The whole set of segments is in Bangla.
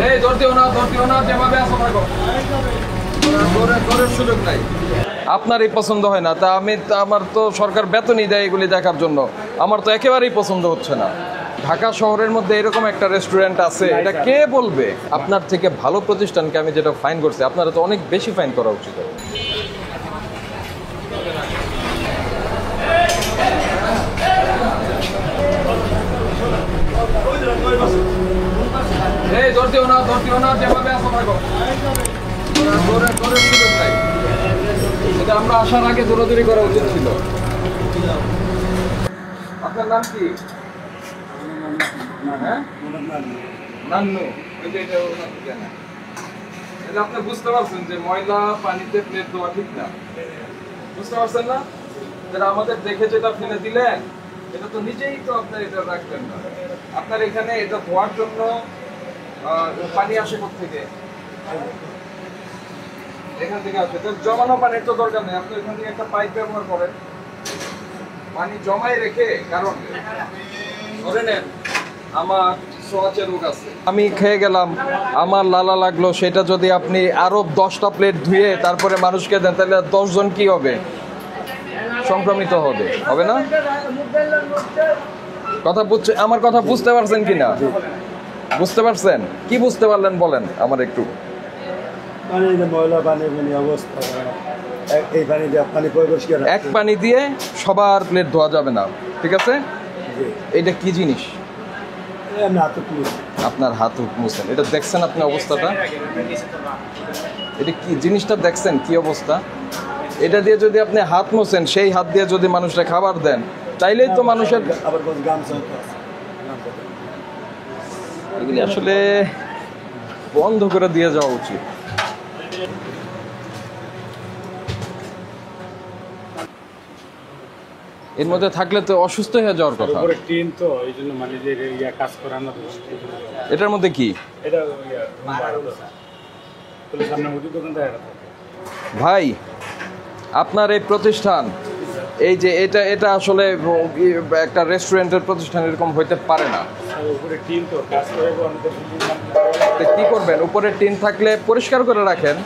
এই ধরতেও না যেভাবে আসো থাকো, সুযোগ নাই। আপনার এই পছন্দ হয় না, তা আমার তো সরকার বেতনই দেয় এগুলি দেখার জন্য, আমার তো একেবারেই পছন্দ হচ্ছে না। ঢাকা শহরের মধ্যে এরকম একটা রেস্টুরেন্ট আছে, এটা কে বলবে? আপনার থেকে ভালো প্রতিষ্ঠানকে আমি যেটা ফাইন করছি, আপনারা তো অনেক বেশি ফাইন করা উচিত। এই ধরতেও না যেভাবে আসো থাকো, সুযোগ নাই। এটা আমরা আসার আগে দৌড়াদৌড়ি করা উচিত ছিল। আপনার নাম কি? নান্নু। আপনি বুঝতে পারছেন যে ময়লা পানিতে প্লেট দেওয়া ঠিক না, বুঝতে পারছেন না? যারা আমাদের দেখে যেটা ফেলে দিলেন, এটা তো নিজেই তো আপনার এটা রাখবেন না। আপনার এখানে এটা ধোয়ার জন্য পানি আসে কোত্থেকে? এখান থেকে আসে। জমানো পানির তো দরকার নেই, আপনি এখান থেকে একটা পাইপ ব্যবহার করেন, পানি জমাই রেখে। কারণ ধরে নেন আমার সোয়াচের রোগ আছে, আমি খেয়ে গেলাম, আমার লালা লাগলো, সেটা যদি আপনি আরো 10টা প্লেট ধুয়ে তারপরে মানুষকে দেন, তাহলে 10 জন কি হবে? সংক্রমিত হবে না? কথা বুঝছে? আমার কথা বুঝতে পারছেন কিনা? বুঝতে পারছেন? কি বুঝতে পারলেন বলেন আমার একটু। এক পানি দিয়ে সবার প্লেট ধোয়া যাবে না, ঠিক আছে? এটা কি জিনিস? আপনার হাত মুছেন, এটা দেখছেন আপনি অবস্থাটা? এটা কি জিনিসটা দেখছেন কি অবস্থা? এটা দিয়ে যদি আপনি হাত মুছেন, সেই হাত দিয়ে যদি মানুষরা খাবার দেন, তাইলেই তো মানুষের এগুলি আসলে বন্ধ করে দিয়ে যাওয়া উচিত। এর মধ্যে থাকলে তো অসুস্থ হয়ে যাওয়ার কথা। এটার মধ্যে কি? ভাই, আপনার এই প্রতিষ্ঠান, এই যে এটা আসলে একটা রেস্টুরেন্টের প্রতিষ্ঠান, এরকম হইতে পারে না। কি করবেন? উপরে টিন থাকলে পরিষ্কার করে রাখেন,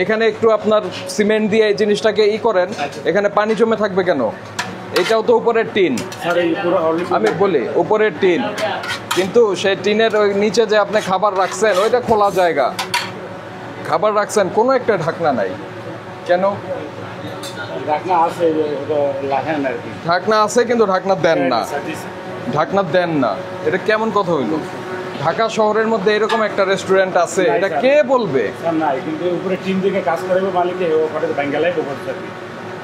এখানে একটু আপনার সিমেন্ট দিয়ে এই জিনিসটাকে করেন, এখানে পানি জমে থাকবে কেন? এটাও তো উপরের টিন, আমি বলি উপরের টিন, কিন্তু সেই টিনের ওই নিচে যে আপনি খাবার রাখছেন, ওইটা খোলা জায়গা, খাবার রাখছেন, কোনো একটা ঢাকনা নাই কেন? ঢাকনা আছে কিন্তু ঢাকনা দেন না, এটা কেমন কথা হইল? ঢাকা শহরের মধ্যে এরকম একটা রেস্টুরেন্ট আছে, এটা কে বলবে?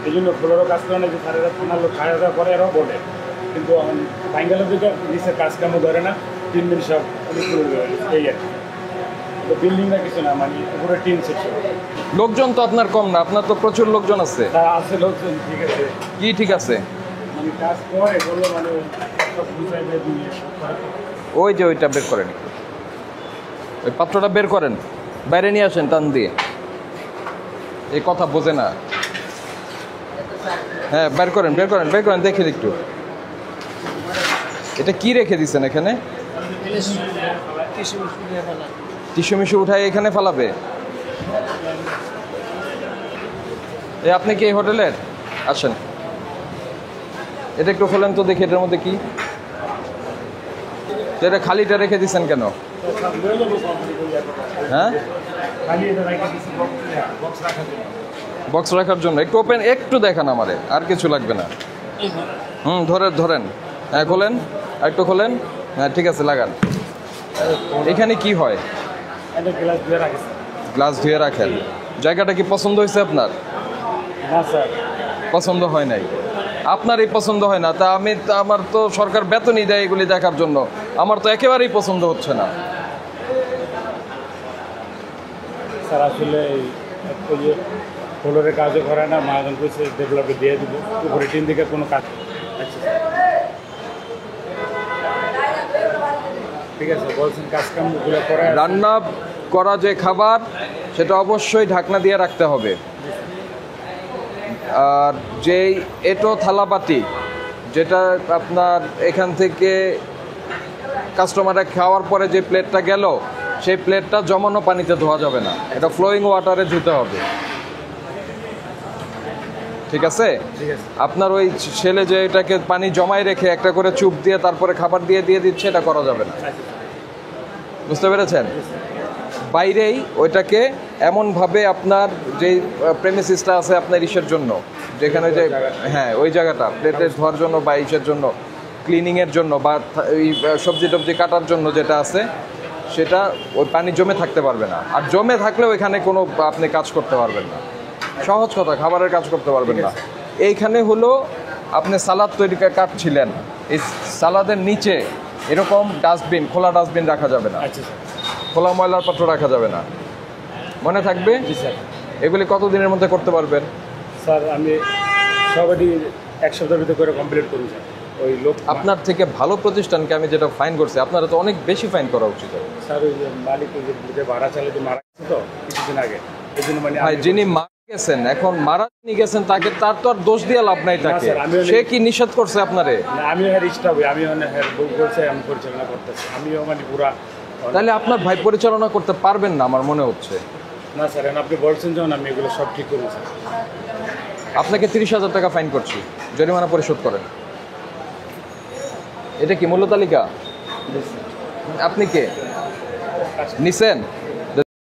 এই জন্য ফ্লোরও কাজ করে না, যে স্যারেরা থানার লোক খাওয়া দাওয়া করে এরাও বলে, কিন্তু বাঙ্গালোর দিকে নিচের কাজ কামও ধরে না, 3 দিন সব এই আর কি, বিল্ডিংটা কিছু না, মানে উপরে টিন সেকশন। লোকজন তো আপনার কম না, আপনার তো প্রচুর লোকজন আছে। আছে লোকজন, ঠিক আছে। কি ঠিক আছে? মানে কাজ করে বললো, মানে ওই যে ওইটা বের করেন, ওই পাত্রটা বের করেন, বাইরে নিয়ে আসেন টান দিয়ে। এই কথা বোঝে না। হ্যাঁ, বের করেন দেখি একটু। এটা কি রেখে দিচ্ছেন এখানে? টিস্যু মিশু উঠায় এখানে ফেলাবে? আপনি কি এই হোটেলের? আসেন, এটা একটু খোলেন তো দেখি, এটার মধ্যে কি? এটা খালিটা রেখে দিচ্ছেন কেন? হ্যাঁ, বক্স রাখার জন্য। একটু ওপেন, একটু দেখান আমারে, আর কিছু লাগবে না। ধরেন। হ্যাঁ, খোলেন, একটু খোলেন। হ্যাঁ, ঠিক আছে, লাগান। এখানে কি হয়? গ্লাস ধুয়ে রাখেন। জায়গাটা কি পছন্দ হয়েছে আপনার? পছন্দ হয় নাই, আপনারই পছন্দ হয় না, তা আমার তো সরকার বেতনই দেয় এগুলি দেখার জন্য, আমার তো একেবারেই পছন্দ হচ্ছে না। স্যার আসলে ফ্লোরের কাজও করে না, মহাজন কইছে ডেভেলপে দিয়ে দিব, উপরে টিন দিকে কোনো কাজ। ঠিক আছে, বলছেন কাজকামগুলো করে। রান্না করা যে খাবার, সেটা অবশ্যই ঢাকনা দিয়ে রাখতে হবে। আর যেই এটো থালাবাটি, যেটা আপনার এখান থেকে কাস্টমাররা খাওয়ার পরে যে প্লেটটা গেল, সেই প্লেটটা জমানো পানিতে ধোয়া যাবে না, এটা ফ্লোয়িং ওয়াটারে ধুতে হবে। ঠিক আছে? ঠিক আছে। আপনার ওই ছেলে যে এটাকে পানি জমায় রেখে একটা করে চুপ দিয়ে তারপরে খাবার দিয়ে দিচ্ছে, এটা করা যাবে না। আচ্ছা, বুঝতে পেরেছেন? বাইরেই ওইটাকে এমনভাবে আপনার যে প্রেমিসিসটা আছে আপনার ইসের জন্য, যেখানে যে হ্যাঁ ওই জায়গাটা প্লেটে ধোয়ার জন্য বা ইসের জন্য, ক্লিনিংয়ের জন্য বা ওই সবজি টবজি কাটার জন্য যেটা আছে, সেটা ওই পানি জমে থাকতে পারবে না। আর জমে থাকলে ওইখানে কোনো আপনি কাজ করতে পারবেন না। সহজ কথা, খাবারের কাজ করতে পারবেন না। এইখানে হলো আপনি সালাদ তৈরি কাটছিলেন, এই সালাদের নিচে এরকম ডাস্টবিন, খোলা ডাস্টবিন রাখা যাবে না, আচ্ছা স্যার। খোলা ময়লার পাত্র রাখা যাবে না। মনে থাকবে? জি স্যার। এগুলি কতদিনের মধ্যে করতে পারবেন? স্যার আমি সবারই এক সপ্তাহের ভিতরে করে কমপ্লিট করুন স্যার। ওই লোক আপনার থেকে ভালো প্রতিষ্ঠানকে আমি যেটা ফাইন করছি, আপনারা তো অনেক বেশি ফাইন করা উচিত। স্যার ওই যে মালিক ওই যে ভাড়া চালিয়ে মারা গেছে তো কিছুদিন আগে, এই জন্য মানে ভাই যিনি মারা গেছেন, এখন মারা যিনি গেছেন তাকে, তার তো আর দোষ দিয়ে লাভ নাই তাকে। স্যার, আমিও সে কি নিষেধ করছে আপনারে? আমিও হ্যাঁ স্টাফ, আমিও হ্যাঁ বউ করছে, আমি পরিচালনা করতেছি, আমিও মানে পুরা। তাহলে আপনার ভাই পরিচালনা করতে পারবেন না আমার মনে হচ্ছে। না স্যার, এখন আপনি বলছেন যখন আমি এগুলো সব ঠিক করবো স্যার। আপনাকে 30,000 টাকা ফাইন করছি, জরিমানা পরিশোধ করেন। এটা কি মূল্য তালিকা? আপনি কে নিছেন?